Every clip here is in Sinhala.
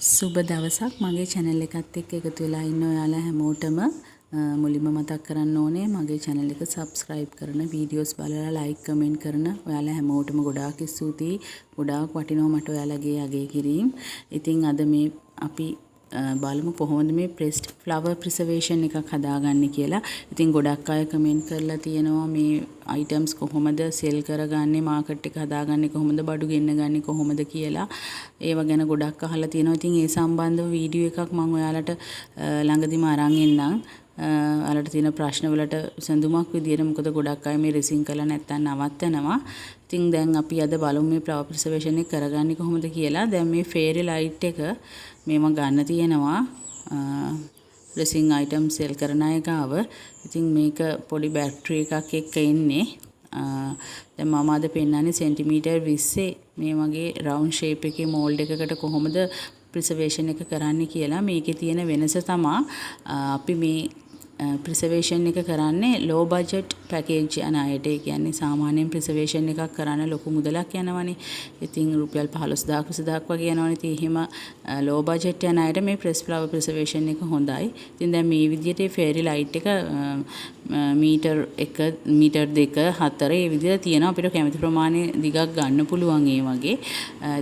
සුබ දවසක් මගේ channel එකත් එක්ක එකතු වෙලා ඉන්න ඔයාලා හැමෝටම මුලින්ම මතක් කරන්න ඕනේ මගේ channel එක subscribe කරන videos බලලා like comment කරන ඔයාලා හැමෝටම ගොඩාක් ස්තුතියි. ගොඩාක් වටිනවා මට ඔයාලගේ අගය කිරීම. ඉතින් අද මේ අපි බලමු කොහොමද මේ pressed flower preservation එකක් හදාගන්නේ කියලා. ඉතින් ගොඩක් අය කමෙන්ට් කරලා තියෙනවා මේ items කොහොමද sell කරගන්නේ, market එක හදාගන්නේ කොහොමද, බඩු ගෙන්නගන්නේ කොහොමද කියලා. ඒව ගැන ගොඩක් අහලා තියෙනවා. ඉතින් ඒ සම්බන්ධව වීඩියෝ එකක් මම ඔයාලට ළඟදිම අරන් එන්නම්. ඔයාලට තියෙන ප්‍රශ්න වලට සඳුමක් විදියට මොකද ගොඩක් අය මේ රෙසින් කරලා නැත්තම් නවත්තනවා. ඉතින් දැන් අපි අද බලමු මේ flower preservation එක කරගන්නේ කොහොමද කියලා. දැන් මේ fairy light එක මේව ගන්න තියෙනවා resin item sell කරන අය ගාව. ඉතින් මේක පොඩි බැටරි එකක් එක්ක එන්නේ. දැන් මම අද පෙන්නන්නේ සෙන්ටිමීටර් 20 මේ වගේ round shape එකේ mold එකකට කොහොමද preservation එක කරන්නේ කියලා. මේකේ තියෙන වෙනස තමයි අපි මේ preservation එක කරන්නේ low budget package යන අයට. ඒ කියන්නේ සාමාන්‍යයෙන් preservation එකක් කරන්න ලොකු මුදලක් යනවනේ. ඉතින් රුපියල් 15000 20000ක් වගේ යනවනේ. ඉතින් එහෙම low budget යන අයට මේ press flower preservation එක හොඳයි. ඉතින් දැන් මේ විදිහට fairy light එක මීටර් 1 මීටර් 2 4 ඒ විදිහට තියෙනවා. අපිට කැමති ප්‍රමාණය දිගක් ගන්න පුළුවන් ඒ වගේ.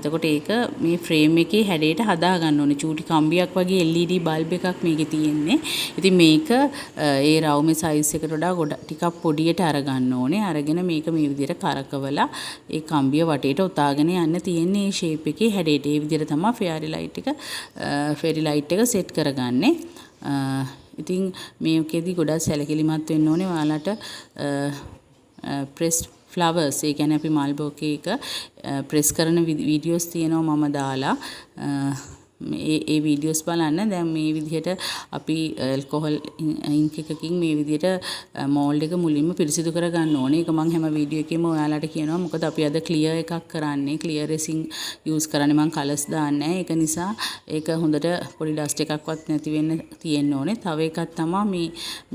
එතකොට ඒක මේ frame එකේ හැඩයට හදා ගන්න ඕනේ. චූටි කම්බියක් වගේ LED bulb එකක් මේකේ තියෙන්නේ. ඉතින් මේක ඒ රවුමේ size එකට වඩා ටිකක් පොඩියට අරගන්න ඕනේ. අරගෙන මේක මේ විදිහට කරකවලා ඒ කම්බිය වටේට ඔතාගෙන යන්න තියෙන්නේ මේ shape එකේ හැඩයට. ඒ විදිහට තමයි fairy light එක set කරගන්නේ. ඉතින් මේකෙදි ගොඩක් සැලකිලිමත් වෙන්න ඕනේ. ඔයාලට pressed flowers ඒ කියන්නේ අපි මල් බොකේ එක press කරන videos තියෙනවා මම දාලා. ඒ videos බලන්න. දැන් මේ විදිහට අපි alcohol ink එකකින් මේ විදිහට mold එක මුලින්ම පිරිසිදු කරගන්න ඕනේ. ඒක මම හැම වීඩියෝ එකෙම ඔයාලට කියනවා. මොකද අපි අද clear එකක් කරන්නේ. clear resin use කරන්නේ. මම colors දාන්නේ නැහැ. ඒක නිසා ඒක හොඳට පොඩි dust එකක්වත් නැති වෙන්න තියෙන්න ඕනේ. තව එකක් තමයි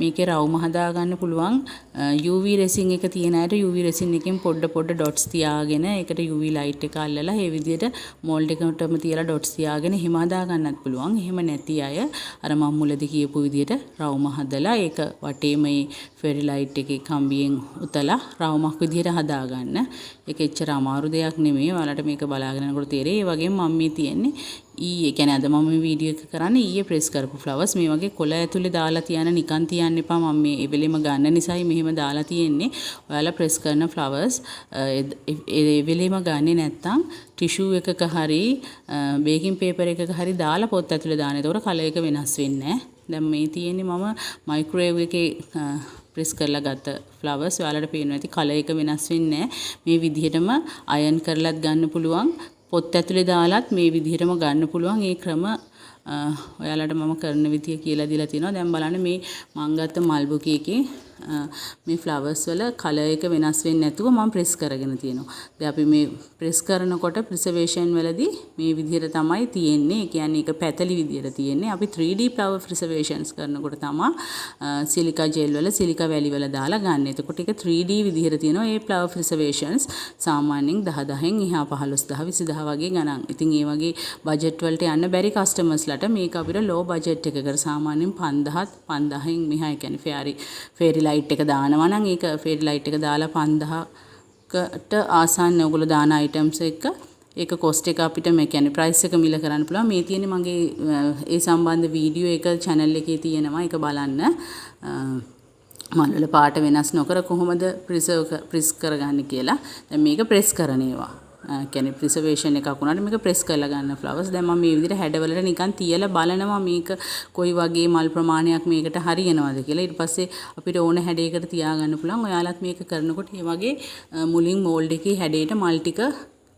මේකේ රවුම හදා ගන්න පුළුවන් UV resin එක තියෙන අයට UV resin එකෙන් පොඩ dots තියාගෙන ඒකට UV light එක අල්ලලා මේ විදිහට mold එකටම තියලා dots තියාගෙන හදා ගන්නත් පුළුවන්. එහෙම නැති අය අර මම මුලදී කියපු විදිහට රවුම හදලා ඒක වටේ මේ fairy light එකේ කම්බියෙන් උතලා රවුමක් විදිහට හදා ගන්න. ඒක එච්චර අමාරු දෙයක් නෙමෙයි. ඔයාලට මේක බලාගෙන යනකොට තේරෙයි. ඒ වගේම මම මේ තියන්නේ ඊයේ කියන්නේ අද මම මේ වීඩියෝ එක කරන්නේ ඊයේ ප්‍රෙස් කරපු flowers. මේ වගේ කොළ ඇතුලේ දාලා තියන්න නිකන් තියන්න එපා. මම මේ එවෙලෙම ගන්න නිසායි මෙහෙම දාලා තියෙන්නේ. ඔයාලා ප්‍රෙස් කරන flowers එවෙලෙම ගන්නේ නැත්තම් ටිෂු එකක හරි බේකින් පේපර් එකක හරි දාලා පොත් ඇතුලේ දාන්න. ඒතකොට කලර් එක වෙනස් වෙන්නේ නැහැ. දැන් මේ තියෙන්නේ මම මයික්‍රෝවේව් එකේ ප්‍රෙස් කරලා ගත්ත flowers. ඔයාලට පේනවා ඇති කලර් එක වෙනස් වෙන්නේ නැහැ. මේ විදිහටම අයන් කරලත් ගන්න පුළුවන්. පොත් ඇතුලේ දාලත් මේ විදිහටම ගන්න පුළුවන්. ඒ ක්‍රම ඔයාලට මම කරන විදිය කියලා දීලා තියෙනවා. දැන් බලන්න මේ මම ගත්ත මල් බුකේ එකේ මේ flowers වල කලර් එක වෙනස් වෙන්නේ නැතුව මම ප්‍රෙස් කරගෙන තියෙනවා. දැන් අපි මේ ප්‍රෙස් කරනකොට preservation වලදී මේ විදිහට තමයි තියෙන්නේ. ඒ කියන්නේ ඒක පැතලි විදිහට තියෙන්නේ. අපි 3D flower preservations කරනකොට තමයි සිලිකා ජෙල් වල සිලිකා වැලි වල දාලා ගන්න. එතකොට ඒක 3D විදිහට තියෙනවා. මේ flower preservations සාමාන්‍යයෙන් 10,000න් එහා 15,000 20,000 වගේ ගණන්. ඉතින් ඒ වගේ බජට් වලට යන්න බැරි කස්ටමර්ස් ලට මේක අපිට low budget එකකට සාමාන්‍යයෙන් 5,000න් මෙහා ඒ කියන්නේ fairy light එක දානවා නම් ඒක fairy light එක දාලා 5,000කට ආසන්න ඔයගොල්ලෝ දාන items එක ඒක cost එක අපිට මේ කියන්නේ price එක මිල කරන්න පුළුවන්. මේ තියෙන්නේ මගේ ඒ සම්බන්ධ වීඩියෝ එක channel එකේ තියෙනවා. ඒක බලන්න. මල් වල පාට වෙනස් නොකර කොහොමද press කරගන්නේ කියලා. දැන් මේක press කරන ඒවා. කියන්නේ preservation එකක් වුණාට මේක press කරලා ගන්න flowers. දැන් මම මේ විදිහට හැඩවලට නිකන් තියලා බලනවා මේක කොයි වගේ මල් ප්‍රමාණයක් මේකට හරියනවද කියලා. ඊට පස්සේ අපිට ඕන හැඩයකට තියාගන්න පුළුවන්. ඔයාලත් මේක කරනකොට මේ වගේ මුලින් mold එකේ හැඩයට මල් ටික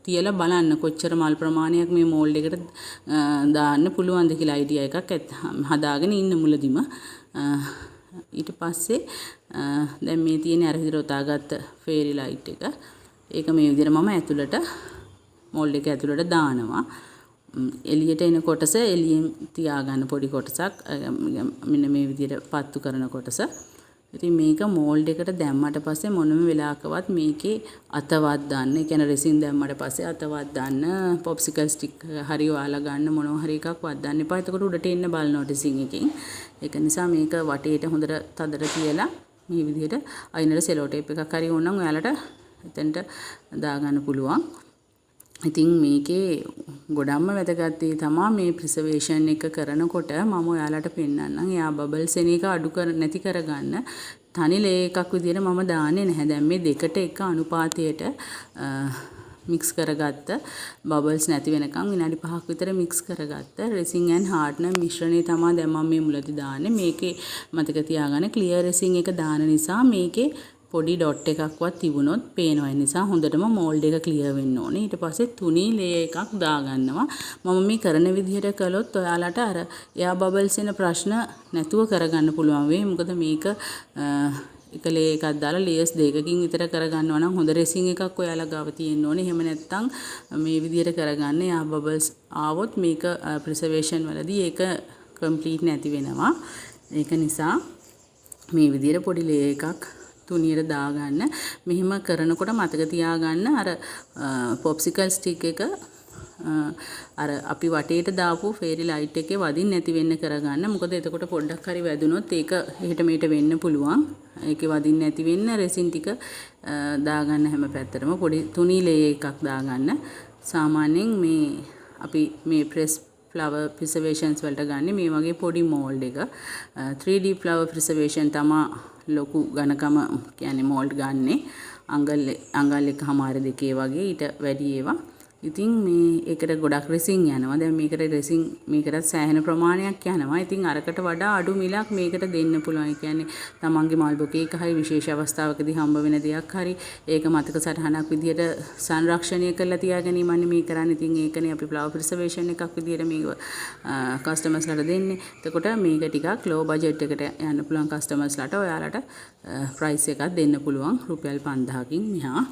තියලා බලන්න කොච්චර මල් ප්‍රමාණයක් මේ mold එකට දාන්න පුළුවන්ද කියලා idea එකක් හදාගෙන ඉන්න මුලදිම. ඊට පස්සේ දැන් මේ තියෙන අර විදිහට උතාගත්ත fairy light එක ඒක මේ විදිහට මම ඇතුළට mold එක ඇතුළට දානවා. එළියට එන කොටස එළියෙන් තියාගන්න පොඩි කොටසක් මෙන්න මේ විදිහට පත්තු කරන කොටස ඉතින් මේක මෝල්ඩ් එකට දැම්මට පස්සේ මොනම වෙලාවකවත් මේකේ අතවත් දාන්න. ඒ කියන්නේ රෙසින් දැම්මට පස්සේ අතවත් දාන්න, පොප්සිකල් ස්ටික් හරි ඔයාලා ගන්න මොනවා හරි එකක් වද්දන්න එපා. එතකොට උඩට එන්න බලනවා රෙසින් එකෙන්. ඒක නිසා මේක වටේට හොඳට තදට තියලා මේ විදිහට අයිනට සෙලෝ ටේප් එකක් හරි ඕනනම් ඔයාලට එතනට දාගන්න පුළුවන්. ඉතින් මේකේ ගොඩක්ම වැදගත් දේ තමයි මේ ප්‍රිසර්වේෂන් එක කරනකොට මම ඔයාලට පෙන්නන්නම්. එයා බබල්ස් එන එක අඩු නැති කරගන්න තනි ලේ එකක් විදියට මම දාන්නේ නැහැ. දැන් මේ දෙකට එක අනුපාතයට මික්ස් කරගත්ත බබල්ස් නැති වෙනකන් විනාඩි 5ක් විතර මික්ස් කරගත්ත රෙසින් ඇන් හાર્ඩ්නර් මිශ්‍රණය තමයි දැන් මම මේ මුලදී දාන්නේ. මේකේ මතක තියාගන්න ක්ලියර් රෙසින් එක දාන නිසා මේකේ පොඩි ඩොට් එකක්වත් තිබුණොත් පේනවා. ඒ නිසා හොඳටම මෝල්ඩ් එක ක්ලියර් වෙන්න ඕනේ. ඊට පස්සේ තුනී ලේ එකක් දාගන්නවා. මම මේ කරන විදිහට කළොත් ඔයාලට අර එයා බබල්ස් එන ප්‍රශ්න නැතුව කරගන්න පුළුවන් වෙයි. මොකද මේක එක ලේ එකක් දාලා ලේයර්ස් දෙකකින් විතර කරගන්නවා නම් හොඳ රෙසින් එකක් ඔයාලා ගාව තියෙන්න ඕනේ. එහෙම නැත්නම් මේ විදිහට කරගන්න එයා බබල්ස් ආවොත් මේක ප්‍රිසර්වේෂන් වලදී ඒක කම්ප්ලීට් නැති වෙනවා. ඒක නිසා මේ විදිහට පොඩි ලේ එකක් තුනියට දාගන්න. මෙහෙම කරනකොට මතක තියාගන්න අර පොප්සිකල් ස්ටික් එක අර අපි වටේට දාපු ෆේරි ලයිට් එකේ වදින්න නැති වෙන්න කරගන්න. මොකද එතකොට පොඩ්ඩක් හරි වැදුනොත් ඒක එහෙට මෙහෙට වෙන්න පුළුවන්. ඒකේ වදින්න නැති වෙන්න රෙසින් ටික දාගන්න හැම පැත්තටම පොඩි තුනී ලේ එකක් දාගන්න. සාමාන්‍යයෙන් මේ අපි මේ ප්‍රෙස් flower preservations වලට ගන්න මේ වගේ පොඩි mold එක 3D flower preservation තමයි ලොකු ඝනකම කියන්නේ mold ගන්නෙ අඟල් එකමාර දෙකේ වගේ ඊට වැඩි ඒවා. ඉතින් මේ ඒකට ගොඩක් රෙසින් යනවා. දැන් මේකට රෙසින් මේකට සෑහෙන ප්‍රමාණයක් යනවා. ඉතින් අරකට වඩා අඩු මිලක් මේකට දෙන්න පුළුවන්. ඒ කියන්නේ තමන්ගේ මල් බොකේ එක හරි විශේෂ අවස්ථාවකදී හම්බ වෙන දෙයක් හරි ඒක මතක සටහනක් විදියට සංරක්ෂණය කරලා තියාගැනීමන්නේ මේ කරන්නේ. ඉතින් ඒකනේ අපි flower preservation එකක් විදියට මේක කස්ටමර්ස්ලාට දෙන්නේ. එතකොට මේක ටිකක් low budget එකට යන්න පුළුවන් කස්ටමර්ස්ලාට ඔයාලට price එකක් දෙන්න පුළුවන් රුපියල් 5000කින් මෙහා.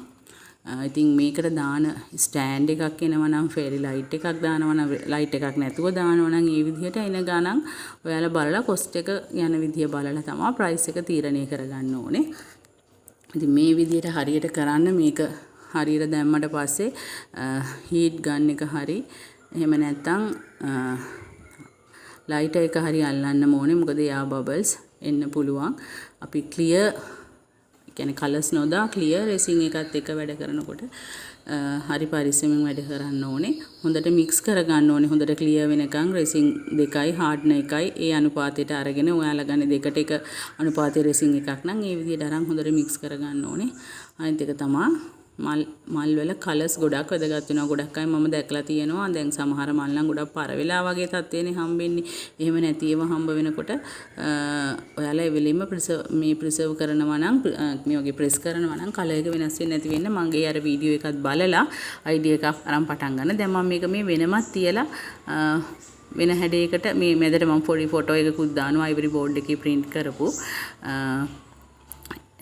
ඉතින් මේකට දාන ස්ටෑන්ඩ් එකක් එනවා නම් ෆේරි ලයිට් එකක් දානවා නම් ලයිට් එකක් නැතුව දානවා නම් ඒ විදිහට එන ගණන් ඔයාලා බලලා කොස්ට් එක යන විදිය බලලා තමයි ප්‍රයිස් එක තීරණය කරගන්න ඕනේ. ඉතින් මේ විදිහට හරියට කරන්න මේක හරියට දැම්මට පස්සේ හීට් ගන් එක හරි එහෙම නැත්නම් ලයිටර් එක හරි අල්ලන්න ඕනේ. මොකද යා බබල්ස් එන්න පුළුවන්. අපි ක්ලියර් කියන්නේ කලර්ස් නොදා ක්ලියර් රෙසින් එකත් එක වැඩ කරනකොට හරි පරිස්සමෙන් වැඩ කරන්න ඕනේ. හොඳට මික්ස් කරගන්න ඕනේ. හොඳට ක්ලියර් වෙනකන් රෙසින් දෙකයි හાર્ඩ්නර් එකයි ඒ අනුපාතයට අරගෙන ඔයාලා ගන්න දෙකට එක අනුපාතයේ රෙසින් එකක් නම් ඒ විදිහට අරන් හොඳට මික්ස් කරගන්න ඕනේ. අනිත් එක තමයි මල් වල කලර්ස් ගොඩක් වැදගත් වෙනවා. ගොඩක් අය මම දැකලා තියෙනවා. දැන් සමහර මල් නම් ගොඩක් පර වෙලා වගේ තත්ත්වයනේ හම්බෙන්නේ. එහෙම නැති ඒවා හම්බ වෙනකොට ඔයාලා ඒ වෙලෙම ප්‍රිසර්ව් කරනවා නම් මේ වගේ ප්‍රෙස් කරනවා නම් කලර් එක වෙනස් වෙන්නේ නැති වෙන්න මගේ අර වීඩියෝ එකත් බලලා අයිඩියා එකක් අරන් පටන් ගන්න. දැන් මම මේක මේ වෙනමත් තියලා වෙන හැඩයකට මේ මැදට මම පොඩි ෆොටෝ එකකුත් දානවා ivory board එකේ print කරපු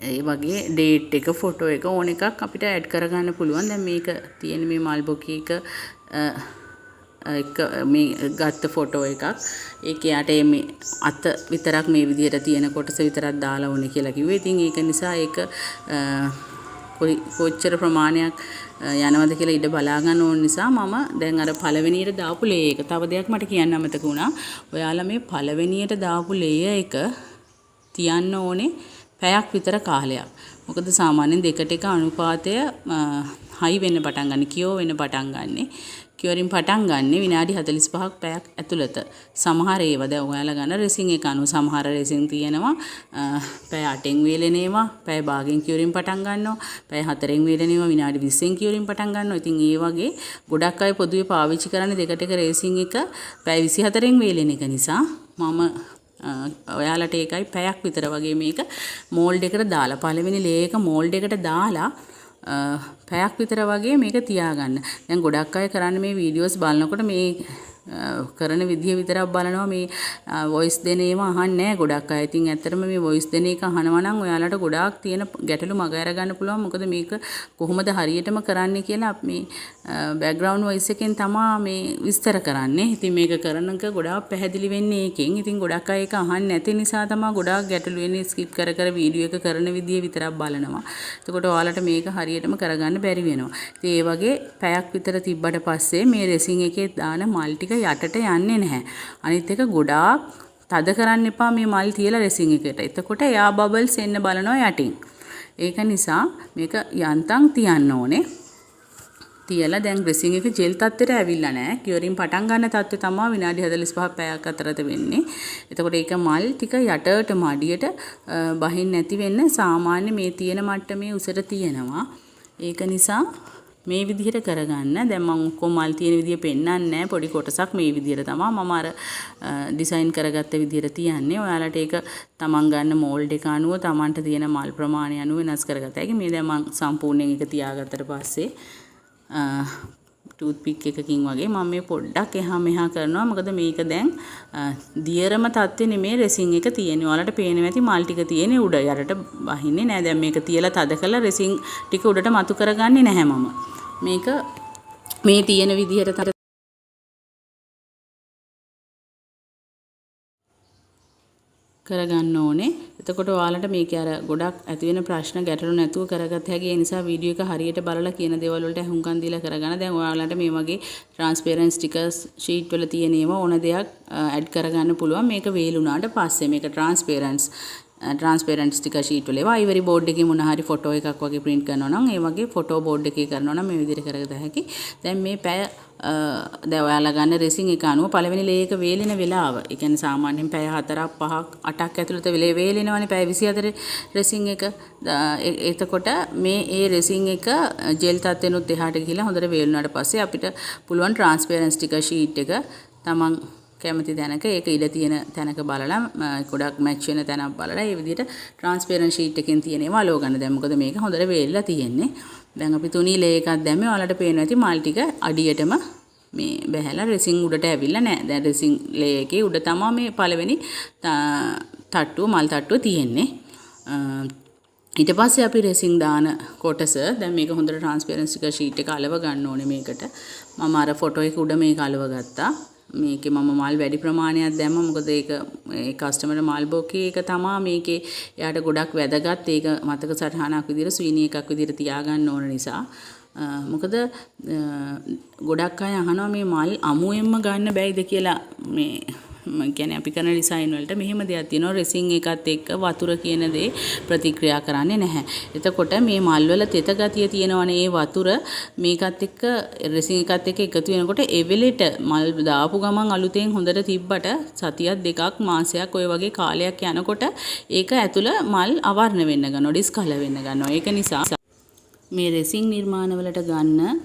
ඒ වගේ ඩේට් එක ෆොටෝ එක ඕන එකක් අපිට ඇඩ් කරගන්න පුළුවන්. දැන් මේක තියෙන මේ මල් බොකේ එක මේ ගත්ත ෆොටෝ එකක්. ඒක යාට මේ අත විතරක් මේ විදිහට තියෙන කොටස විතරක් දාලා ඕනේ කියලා කිව්වේ. ඉතින් ඒක නිසා ඒක කොච්චර ප්‍රමාණයක් යනවද කියලා ඉඩ බලා ගන්න ඕන නිසා මම දැන් අර පළවෙනියට දාපු ලේ එක තව දෙයක් මට කියන්න අමතක වුණා. ඔයාලා මේ පළවෙනියට දාපු ලේ එක තියන්න ඕනේ පැයක් විතර කාලයක්. මොකද සාමාන්‍යයෙන් දෙකට එක අනුපාතය හයි වෙන්න පටන් ගන්න කියෝ වෙන්න පටන් ගන්නෙ. කියෝරින් පටන් ගන්නෙ විනාඩි 45ක් පැයක් ඇතුළත. සමහර ඒවා දැන් ඔයාලා ගන්න රෙසින් එක අනුව සමහර රෙසින් තියෙනවා පැය 8න් වේලෙන ඒවා පැය භාගෙන් කියෝරින් පටන් ගන්නවා. පැය 4න් වේලෙන ඒවා විනාඩි 20න් කියෝරින් පටන් ගන්නවා. ඉතින් ඒ වගේ ගොඩක් අය පොදුවේ පාවිච්චි කරන්නේ දෙකට එක රෙසින් එක පැය 24න් වේලෙන එක නිසා මම ඔයාලට ඒකයි පැයක් විතර වගේ මේක මෝල්ඩ් එකට දාලා පළවෙනි ලේ එක මෝල්ඩ් එකට දාලා පැයක් විතර වගේ මේක තියාගන්න. දැන් ගොඩක් අය කරන්නේ මේ වීඩියෝස් බලනකොට මේ කරන විදිය විතරක් බලනවා මේ වොයිස් දෙන ඒවා අහන්නේ නැහැ ගොඩක් අය. ඉතින් ඇත්තටම මේ වොයිස් දෙන එක අහනවා නම් ඔයාලට ගොඩාක් තියෙන ගැටලු මග අර ගන්න පුළුවන්. මොකද මේක කොහොමද හරියටම කරන්නේ කියලා මේ බෑග්ග්‍රවුන්ඩ් වොයිස් එකෙන් තමයි මේ විස්තර කරන්නේ. ඉතින් මේක කරනක ගොඩාක් පැහැදිලි වෙන්නේ ඒකෙන්. ඉතින් ගොඩක් අය ඒක අහන්නේ නැති නිසා තමයි ගොඩාක් ගැටලු වෙන්නේ. ස්කිප් කර කර වීඩියෝ එක කරන විදිය විතරක් බලනවා. එතකොට ඔයාලට මේක හරියටම කරගන්න බැරි වෙනවා. ඉතින් ඒ වගේ පැයක් විතර තිබ්බට පස්සේ මේ රෙසින් එකේ දාන මල් ටික යටට යන්නේ නැහැ. අනිත් එක ගොඩාක් තද කරන්න එපා මේ මල් තියලා රෙසින් එකට. එතකොට එයා බබල්ස් එන්න බලනවා යටින්. ඒක නිසා මේක යන්තම් තියන්න ඕනේ. තියලා දැන් රෙසින් එක ජෙල් තත්ත්වයට ඇවිල්ලා නැහැ. කියවරින් පටන් ගන්න තත්ත්වය තමයි විනාඩි 45ක් පැයක් අතරද වෙන්නේ. එතකොට ඒක මල් ටික යටට මඩියට බහින්න නැති වෙන්න සාමාන්‍ය මේ තියෙන මට්ටමේ උසට තියෙනවා. ඒක නිසා මේ විදිහට කරගන්න. දැන් මම කොහොම මල් තියෙන විදිය පෙන්නන්නේ නැහැ. පොඩි කොටසක් මේ විදිහට තමයි මම අර ඩිසයින් කරගත්ත විදිහට තියන්නේ. ඔයාලට ඒක තමන් ගන්න මෝල්ඩ් එක අනුව තමන්ට තියෙන මල් ප්‍රමාණය අනුව වෙනස් කරගත්තා. ඒක මේ දැන් මම සම්පූර්ණයෙන් ඒක තියාගත්තට පස්සේ ටූත් පික් එකකින් වගේ මම මේ පොඩ්ඩක් එහා මෙහා කරනවා. මොකද මේක දැන් දියරම තත්ත්වෙ නෙමේ රෙසින් එක තියෙන්නේ. ඔයාලට පේනවා ඇති මල් ටික තියෙන්නේ උඩ. යටට බහින්නේ නැහැ. දැන් මේක තියලා තද කරලා රෙසින් ටික උඩට මතු කරගන්නේ නැහැ මම. මේක මේ තියෙන විදිහට කරගන්න ඕනේ. එතකොට ඔයාලට මේකේ අර ගොඩක් ඇති වෙන ප්‍රශ්න ගැටලු නැතුව කරගත්ත හැකි. ඒ නිසා වීඩියෝ එක හරියට බලලා කියන දේවල් වලට අහුම්කම් දීලා කරගන්න. දැන් ඔයාලට මේ වගේ ට්‍රාන්ස්පරන්ට් ස්ටිකර්ස් ෂීට් වල තියෙන ඒවා ඕන දෙයක් ඇඩ් කරගන්න පුළුවන්. මේක වේලුණාට පස්සේ මේක ට්‍රාන්ස්පරන්ට් ස්ටිකර් ෂීට් වල ඒවා ivory board එකේ මොන හරි ෆොටෝ එකක් වගේ print කරනවා නම් ඒ වගේ ෆොටෝ බෝඩ් එකේ කරනවා නම් මේ විදිහට කරගත හැකි. දැන් මේ පැය දැන් ඔයාලා ගන්න රෙසින් එක අනුව පළවෙනි ලේ එක වේලෙන වෙලාව. ඒ කියන්නේ සාමාන්‍යයෙන් පැය 4ක් 5ක් 8ක් ඇතුළත වේලෙනවනේ පැය 24 රෙසින් එක. එතකොට මේ ඒ රෙසින් එක ජෙල් තත්ත්වෙනුත් එහාට ගිහිලා හොඳට වේලුණාට පස්සේ අපිට පුළුවන් ට්‍රාන්ස්පරන්ට් ස්ටිකර් ෂීට් එක තමන් කැමති තැනක ඒක ඉඩ තියෙන තැනක බලලා ගොඩක් මැච් වෙන තැනක් බලලා ඒ විදිහට ට්‍රාන්ස්පරන්ට් ෂීට් එකෙන් තියෙන ඒවා අලව ගන්න. දැන් මොකද මේක හොඳට වේලිලා තියෙන්නේ. දැන් අපි තුනී ලේ එකක් දැම්මේ. ඔයාලට පේනවා ඇති මල් ටික අඩියටම මේ බැහැලා රෙසින් උඩට ඇවිල්ලා නැහැ. දැන් රෙසින් ලේ එකේ උඩ තමයි මේ පළවෙනි තට්ටුව මල් තට්ටුව තියෙන්නේ. ඊට පස්සේ අපි රෙසින් දාන කොටස දැන් මේක හොඳට ට්‍රාන්ස්පරන්ට් ස්ටිකර් ෂීට් එක අලව ගන්න ඕනේ මේකට. මම අර ෆොටෝ එක උඩ මේක අලව ගත්තා. මේකේ මම මල් වැඩි ප්‍රමාණයක් දැම්මා. මොකද ඒක ඒ කස්ටමර් මල් බෝකේ එක තමයි මේකේ එයාට ගොඩක් වැදගත්. ඒක මතක සටහනක් විදිහට ස්වීනි එකක් විදිහට තියාගන්න ඕන නිසා. මොකද ගොඩක් අය අහනවා මේ මල් අමුයෙන්ම ගන්න බැයිද කියලා. මේ කියන්නේ අපි කරන ඩිසයින් වලට මෙහෙම දෙයක් තියෙනවා. රෙසින් එකත් එක්ක වතුර කියන දේ ප්‍රතික්‍රියා කරන්නේ නැහැ. එතකොට මේ මල් වල තෙත ගතිය තියෙනවනේ. ඒ වතුර මේකත් එක්ක රෙසින් එකත් එක්ක එකතු වෙනකොට එවෙලෙට මල් දාපු ගමන් අලුතෙන් හොඳට තිබ්බට සතියක් දෙකක් මාසයක් ඔය වගේ කාලයක් යනකොට ඒක ඇතුළ මල් අවර්ණ වෙන්න ගන්නවා. ඩිස්කලර් වෙන්න ගන්නවා. ඒක නිසා මේ රෙසින් නිර්මාණ වලට ගන්න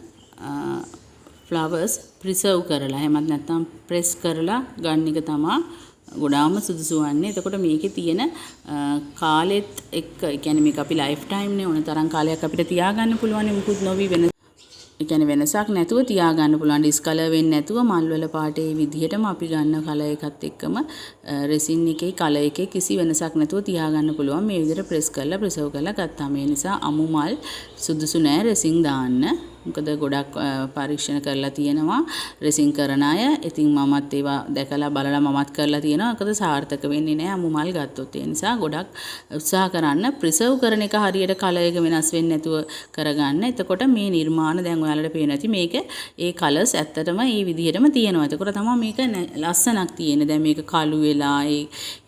ෆ්ලවර්ස් ප්‍රිසර්ව් කරලා එහෙමත් නැත්නම් ප්‍රෙස් කරලා ගන්න එක තමයි ගොඩාම සුදුසු වන්නේ. එතකොට මේකේ තියෙන කාලෙත් එක්ක ඒ කියන්නේ මේක අපි ලයිෆ් ටයිම් නේ ඕන තරම් කාලයක් අපිට තියාගන්න පුළුවන්. මුකුත් නොවි වෙන ඒ කියන්නේ වෙනසක් නැතුව තියාගන්න පුළුවන්. ඩිස්කලර් වෙන්නේ නැතුව මල් වල පාට ඒ විදිහටම අපි ගන්න කලර් එකත් එක්කම රෙසින් එකේ කලර් එකේ කිසි වෙනසක් නැතුව තියාගන්න පුළුවන්. මේ විදිහට ප්‍රෙස් කරලා ප්‍රිසර්ව් කරලා ගත්තාම ඒ නිසා අමු මල් සුදුසු නෑ රෙසින් දාන්න. මොකද ගොඩක් පරීක්ෂණ කරලා තියෙනවා රෙසින් කරන අය. ඉතින් මමත් ඒවා දැකලා බලලා මමත් කරලා තියෙනවා. මොකද සාර්ථක වෙන්නේ නැහැ අමු මල් ගත්තොත්. ඒ නිසා ගොඩක් උත්සාහ කරන්න ප්‍රිසර්ව් කරන එක හරියට කලර් එක වෙනස් වෙන්නේ නැතුව කරගන්න. එතකොට මේ නිර්මාණ දැන් ඔයාලට පේනවා ඇති මේක ඒ කලර්ස් ඇත්තටම මේ විදිහටම තියෙනවා. එතකොට තමයි මේක ලස්සනක් තියෙන්නේ. දැන් මේක කළු වෙලා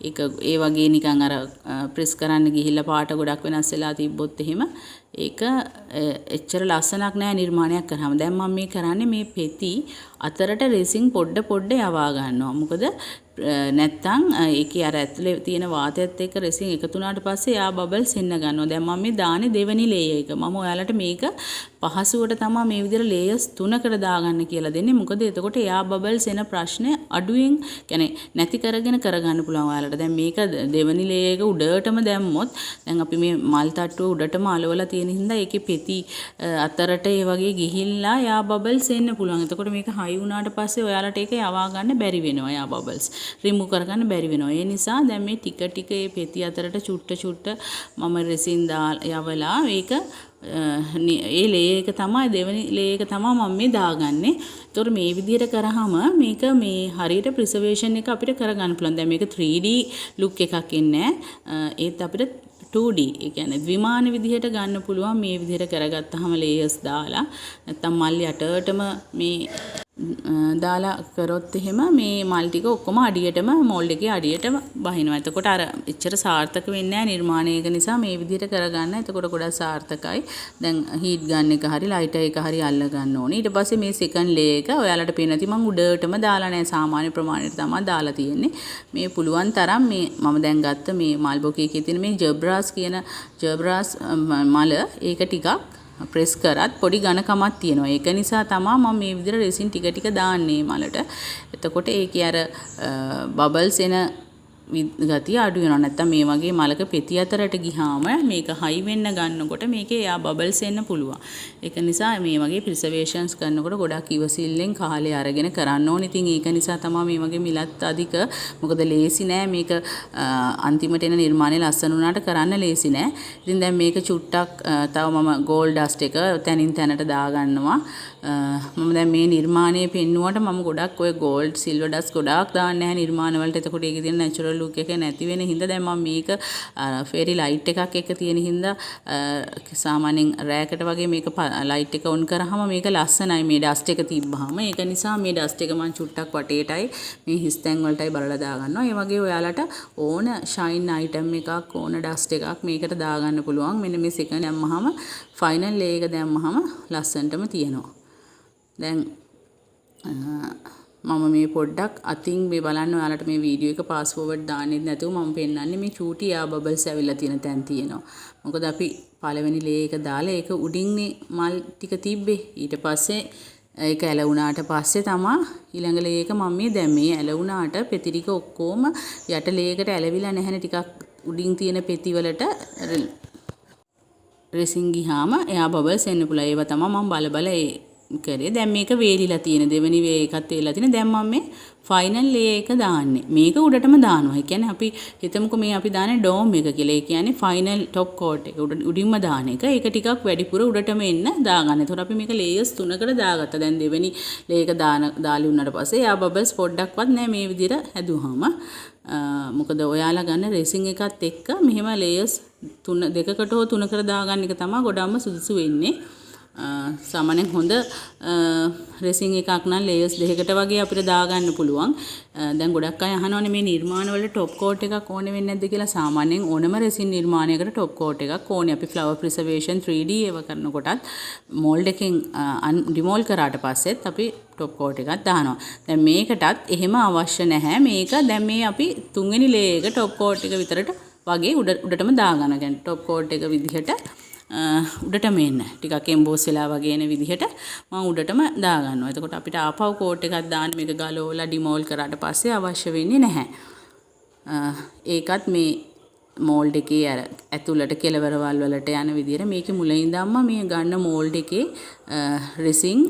ඒක ඒ වගේ නිකන් අර ප්‍රෙස් කරන්න ගිහිල්ලා පාට ගොඩක් වෙනස් වෙලා තිබ්බොත් එහෙම ඒක එච්චර ලස්සනක් නෑ නිර්මාණයක් කරාම. දැන් මම මේ කරන්නේ මේ පෙති අතරට රෙසින් පොඩ යවා ගන්නවා. මොකද නැත්තම් ඒකේ අර ඇතුලේ තියෙන වාතයත් එක්ක රෙසින් එකතු වුණාට පස්සේ යා බබල්ස් එන්න ගන්නවා. දැන් මම මේ දාන්නේ දෙවෙනි ලේයර් එක. මම ඔයාලට මේක පහසුවට තමයි මේ විදිහට ලේයර්ස් 3කට දාගන්න කියලා දෙන්නේ. මොකද එතකොට එයා බබල්ස් එන ප්‍රශ්නේ අඩුවෙන් يعني නැති කරගෙන කරගන්න පුළුවන් ඔයාලට. දැන් මේක දෙවනි ලේයර් එක උඩටම දැම්මොත් දැන් අපි මේ මල් තට්ටුව උඩටම අලවලා තියෙන හින්දා ඒකේ පෙති අතරට ඒ වගේ ගිහිල්ලා යා බබල්ස් එන්න පුළුවන්. එතකොට මේක හයි වුණාට පස්සේ ඔයාලට ඒක යවා ගන්න බැරි වෙනවා. යා බබල්ස් රිමූව් කරගන්න බැරි වෙනවා. ඒ නිසා දැන් මේ ටික ටික මේ පෙති අතරට චුට්ට මම රෙසින් යවලා ඒක ඒ ලේයර් එක තමයි දෙවෙනි ලේයර් එක තමයි මම මේ දාගන්නේ. ඒතකොට මේ විදිහට කරාම මේක මේ හරියට ප්‍රිසර්වේෂන් එක අපිට කරගන්න පුළුවන්. දැන් මේක 3D ලුක් එකක් ඉන්නේ. ඒත් අපිට 2D ඒ කියන්නේ ද්විමාන විදිහට ගන්න පුළුවන් මේ විදිහට කරගත්තාම ලේයර්ස් දාලා නැත්තම් මල් යටටම මේ දාලා කරොත් එහෙම මේ මල් ටික ඔක්කොම අඩියටම මෝල්ඩ් එකේ අඩියටම බහිනවා. එතකොට අර එච්චර සාර්ථක වෙන්නේ නැහැ නිර්මාණයක නිසා මේ විදිහට කරගන්න. එතකොට ගොඩක් සාර්ථකයි. දැන් හීට් ගන්න එක හරි ලයිටර් එක හරි අල්ල ගන්න ඕනේ. ඊට පස්සේ මේ සෙකන්ඩ් ලේයර් එක ඔයාලට පේන නැති මම උඩටම දාලා නැහැ. සාමාන්‍ය ප්‍රමාණයට තමයි දාලා තියෙන්නේ. මේ පුළුවන් තරම් මේ මම දැන් ගත්ත මේ මල් බොකේ එකේ තියෙන මේ ජර්බ්‍රාස් කියන ජර්බ්‍රාස් මල ඒක ටිකක් ප්‍රෙස් කරත් පොඩි ඝනකමක් තියෙනවා. ඒක නිසා තමයි මම මේ විදිහට රෙසින් ටික ටික දාන්නේ මලට. එතකොට ඒකේ අර බබල්ස් එන ගතිය අඩු වෙනවා. නැත්තම් මේ වගේ මලක පෙති අතරට ගියාම මේක හයි වෙන්න ගන්නකොට මේකේ යා බබල්ස් එන්න පුළුවන්. ඒක නිසා මේ වගේ ප්‍රිසර්වේෂන්ස් කරනකොට ගොඩක් ඉවසිල්ලෙන් කාලය අරගෙන කරන්න ඕනේ. ඉතින් ඒක නිසා තමයි මේ වගේ මිලත් අධික. මොකද ලේසි නෑ මේක අන්තිමට එන නිර්මාණය ලස්සන වුණාට කරන්න ලේසි නෑ. ඉතින් දැන් මේක චුට්ටක් තව මම ගෝල්ඩ් ඩස්ට් එක තනින් තැනට දාගන්නවා. මම දැන් මේ නිර්මාණය පෙන්නුවට මම ගොඩක් ඔය ගෝල්ඩ් සිල්වර් ඩස්ට් ගොඩාක් දාන්නේ නැහැ නිර්මාණ වලට. එතකොට ඒකේ තියෙන නැචරල් ලුක් එක නැති වෙන හින්දා දැන් මම මේක ෆෙරි ලයිට් එකක් එක තියෙන හින්දා සාමාන්‍යයෙන් රෑකට වගේ මේක ලයිට් එක ඔන් කරාම මේක ලස්සනයි මේ ඩස්ට් එක තිබ්බහම. ඒක නිසා මේ ඩස්ට් එක මම චුට්ටක් වටේටයි මේ හිස්තැන් වලටයි බලලා දාගන්නවා. ඒ වගේ ඔයාලට ඕන ෂයින් අයිටම් එකක් ඕන ඩස්ට් එකක් මේකට දාගන්න පුළුවන්. මෙන්න මේ සෙකන්ඩ් දැම්මහම ෆයිනල් ලේ එක දැම්මහම ලස්සනටම තියෙනවා. දැන් මම මේ පොඩ්ඩක් අතින් මේ බලන්න ඔයාලට මේ වීඩියෝ එක පාස් ෆෝවර්ඩ් දාන්නෙත් නැතුව මම පෙන්නන්නේ මේ චූටි යා බබල්ස් ඇවිල්ලා තියෙන තැන් තියෙනවා. මොකද අපි පළවෙනි ලේ එක දාලා ඒක උඩින්නේ මල් ටික තිබ්බේ. ඊට පස්සේ ඒක ඇලවුණාට පස්සේ තමයි ඊළඟ ලේ එක මම මේ දැන් මේ ඇලවුණාට පෙති ටික ඔක්කොම යට ලේ එකට ඇලවිලා නැහැනේ. ටිකක් උඩින් තියෙන පෙති වලට රෙසින් ගියාම එයා බබල්ස් එන්න පුළුවන්. ඒවා තමයි මම බල කරේ. දැන් මේක වේලිලා තියෙන දෙවෙනි වේ එකත් වේලිලා තියෙන. දැන් මම මේ ෆයිනල් ලේ එක දාන්නේ. මේක උඩටම දානවා. ඒ කියන්නේ අපි හිතමුකෝ මේ අපි දාන්නේ ඩෝම් එක කියලා. ඒ කියන්නේ ෆයිනල් টොප් කෝට් එක උඩින්ම දාන එක. ඒක ටිකක් වැඩිපුර උඩටම එන්න දාගන්න. ඒතකොට අපි මේක ලේයර්ස් 3කට දාගත්තා. දැන් දෙවෙනි ලේ එක දාලි වුණාට පස්සේ යා බබල්ස් පොඩ්ඩක්වත් නැහැ මේ විදිහට හැදුවාම. මොකද ඔයාලා ගන්න රේසින් එකත් එක්ක මෙහෙම ලේයර්ස් දෙකකට හෝ 3කට දාගන්න එක තමයි ගොඩක්ම සුදුසු වෙන්නේ. සාමාන්‍යයෙන් හොඳ රෙසින් එකක් නම් ලේයර්ස් දෙකකට වගේ අපිට දාගන්න පුළුවන්. දැන් ගොඩක් අය අහනවානේ මේ නිර්මාණ වල টොප් කෝට් එකක් ඕනේ වෙන්නේ නැද්ද කියලා. සාමාන්‍යයෙන් ඕනම රෙසින් නිර්මාණයකට টොප් කෝට් එකක් ඕනේ. අපි ෆ්ලවර් ප්‍රිසර්වේෂන් 3D ඒව කරනකොටත් මෝල්ඩ් එකෙන් ඩිමෝල් කරාට පස්සෙත් අපි টොප් කෝට් එකක් දානවා. දැන් මේකටත් එහෙම අවශ්‍ය නැහැ. මේක දැන් මේ අපි තුන්වෙනි ලේ එක টොප් කෝට් එක විතරට වගේ උඩටම දාගන්න. يعني টොප් කෝට් එක විදිහට උඩටම එන්න ටිකක් එම්බෝස් වෙලා වගේ එන විදිහට මම උඩටම දාගන්නවා. එතකොට අපිට ආපහු කෝට් එකක් දාන්න මේක ගලවලා ඩිමෝල් කරාට පස්සේ අවශ්‍ය වෙන්නේ නැහැ. ඒකත් මේ මෝල්ඩ් එකේ අර ඇතුළට කෙලවරවල් වලට යන විදිහට මේකේ මුල ඉඳන්ම මේ ගන්න මෝල්ඩ් එකේ රෙසින්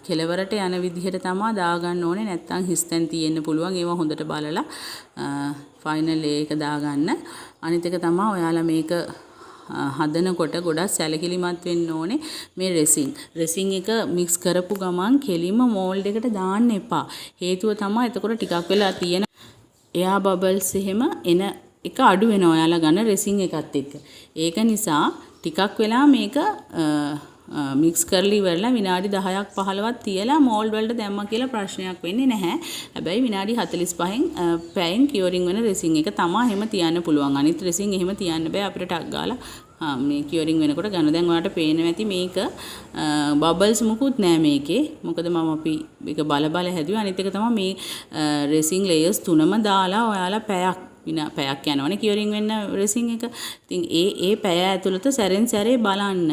කෙලවරට යන විදිහට තමයි දාගන්න ඕනේ. නැත්තම් හිස්තැන් තියෙන්න පුළුවන්. ඒවා හොඳට බලලා ෆයිනල් එක දාගන්න. අනිත් එක තමයි ඔයාලා මේක හදනකොට ගොඩක් සැලකිලිමත් වෙන්න ඕනේ මේ රෙසින් එක මික්ස් කරපු ගමන් කෙලින්ම මෝල්ඩ් එකට දාන්න එපා. හේතුව තමයි එතකොට ටිකක් වෙලා තියෙන එයා බබල්ස් එහෙම එන එක අඩු වෙනවා ඔයාලා ගන්න රෙසින් එකත් එක්ක. ඒක නිසා ටිකක් වෙලා මේක මික්ස් කරලා ඉවරලා විනාඩි 10ක් 15ක් තියලා මෝල්ඩ් වලට දැම්මා කියලා ප්‍රශ්නයක් වෙන්නේ නැහැ. හැබැයි විනාඩි 45න් පැයෙන් කියෝරින් වෙන රෙසින් එක තමයි එහෙම තියන්න පුළුවන්. අනිත් රෙසින් එහෙම තියන්න බෑ අපිට ටක් ගාලා මේ කියෝරින් වෙනකොට ගන්න. දැන් ඔයාලට පේනවා ඇති මේක බබල්ස් මුකුත් නෑ මේකේ. මොකද මම අපි මේක බල හැදුවා. අනිත් එක තමයි මේ රෙසින් ලේයර්ස් 3ම දාලා ඔයාලා පැයක් පැයක් යනවනේ කියවරින් වෙන්න රෙසින් එක. ඉතින් ඒ පැය ඇතුළත සැරෙන් සැරේ බලන්න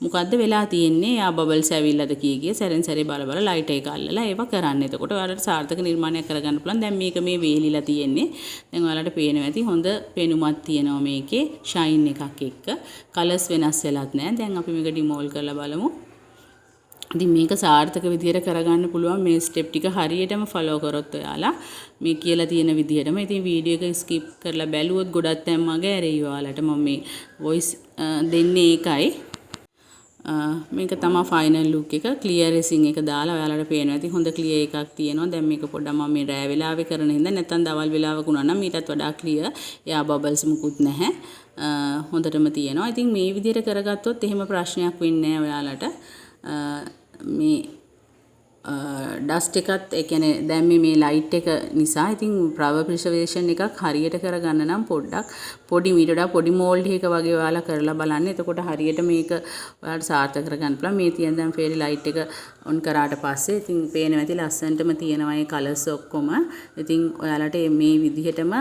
මොකද්ද වෙලා තියෙන්නේ. යා බබල්ස් ඇවිල්ලාද කිය සැරෙන් සැරේ බල ලයිට් එක අල්ලලා ඒව කරන්න. එතකොට ඔයාලට සාර්ථක නිර්මාණයක් කරගන්න පුළුවන්. දැන් මේක මේ වේලිලා තියෙන්නේ. දැන් ඔයාලට පේනවා ඇති හොඳ පෙනුමක් තියෙනවා මේකේ ෂයින් එකක් එක්ක. කලර්ස් වෙනස් වෙලත් නැහැ. දැන් අපි මේක ඩිමෝල් කරලා බලමු. ඉතින් මේක සාර්ථක විදියට කරගන්න පුළුවන් මේ ස්ටෙප් ටික හරියටම ෆලෝ කරොත් ඔයාලා මේ කියලා තියෙන විදියටම. ඉතින් වීඩියෝ එක ස්කිප් කරලා බැලුවොත් ගොඩක් තැන් මගේ ඇරෙයි ඔයාලට. මම මේ වොයිස් දෙන්නේ ඒකයි. මේක තමයි ෆයිනල් ලුක් එක. ක්ලියර් රෙසින් එක දාලා ඔයාලට පේනවා ඇති හොඳ ක්ලියර් එකක් තියෙනවා. දැන් මේක පොඩ්ඩක් මම මේ රෑ වෙලාවේ කරන හින්දා නැත්තම් දවල් වෙලාවක උනා නම් ඊටත් වඩා ක්ලියර්. යා බබල්ස් මුකුත් නැහැ. හොඳටම තියෙනවා. ඉතින් මේ විදියට කරගත්තොත් එහෙම ප්‍රශ්නයක් වෙන්නේ නැහැ ඔයාලට. මේ ඩස්ට් එකත් ඒ කියන්නේ දැන් මේ ලයිට් එක නිසා ඉතින් ප්‍රවර් ප්‍රිසර්වේෂන් එකක් හරියට කරගන්න නම් පොඩ්ඩක් පොඩි මීට වඩා පොඩි මෝල්ඩ් එකක වගේ ඔයාලා කරලා බලන්න. එතකොට හරියට මේක ඔයාලට සාර්ථක කරගන්න පුළුවන්. මේ තියෙන දැන් ෆේරි ලයිට් එක ඔන් කරාට පස්සේ ඉතින් පේනවා ඇති ලස්සනටම තියෙනවා මේ කලර්ස් ඔක්කොම. ඉතින් ඔයාලට මේ විදිහටම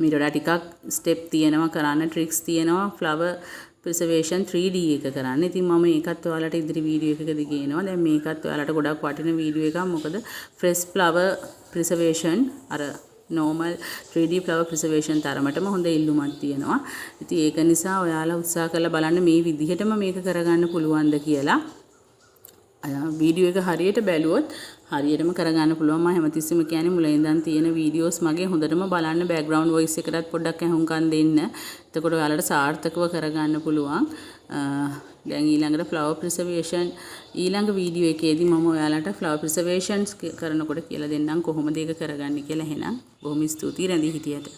මීට වඩා ටිකක් ස්ටෙප් තියෙනවා කරන්න, ට්‍රික්ස් තියෙනවා ෆ්ලවර් ප්‍රිසර්වේෂන් 3D එක කරන්න. ඉතින් මම ඒකත් ඔයාලට ඉදිරි වීඩියෝ එකකදී කියනවා. දැන් මේකත් ඔයාලට ගොඩක් වටින වීඩියෝ එකක්. මොකද ෆ්‍රෙෂ් ෆ්ලවර් ප්‍රිසර්වේෂන් අර normal 3D flower preservation තරමටම හොඳ ඉල්ලුමක් තියෙනවා. ඉතින් ඒක නිසා ඔයාලා උත්සාහ කරලා බලන්න මේ විදිහටම මේක කරගන්න පුළුවන්ද කියලා. වීඩියෝ එක හරියට බැලුවොත් හරියටම කරගන්න පුළුවන්. මම හැමතිස්සෙම කියන්නේ මුලින් ඉඳන් තියෙන වීඩියෝස් මගේ හොඳටම බලන්න බෑග්ග්‍රවුන්ඩ් වොයිස් එකටත් පොඩ්ඩක් අහුම්කම් දෙන්න. එතකොට ඔයාලට සාර්ථකව කරගන්න පුළුවන්. දැන් ඊළඟට flower preservation ඊළඟ වීඩියෝ එකේදී මම ඔයාලට flower preservations කරනකොට කියලා දෙන්නම් කොහොමද ඒක කරගන්නේ කියලා. එහෙනම් බොහොම ස්තුතියි රැඳී හිටියට.